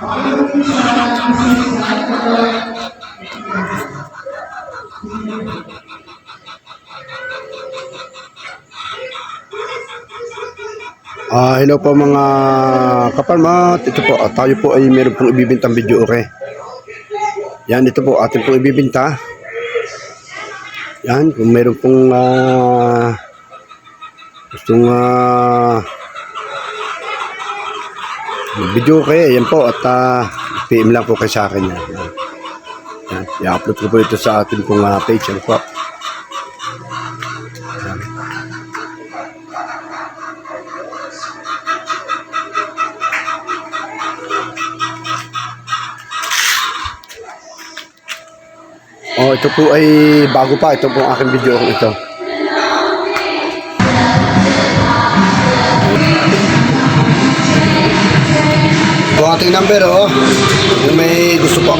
Hello po mga kapalmat. Ito po, tayo po ay meron pong ibibintang video, okay? Yan, ito po atin pong ibibinta. Yan, kung meron pong gustong video, okay? Yan po, at PM lang po kayo sa akin. Yan, i-upload ko po ito sa ating pong page. Yan po. Ito po ay bago pa. Ito po ang aking video ito. Ito ating number, yung may gusto po.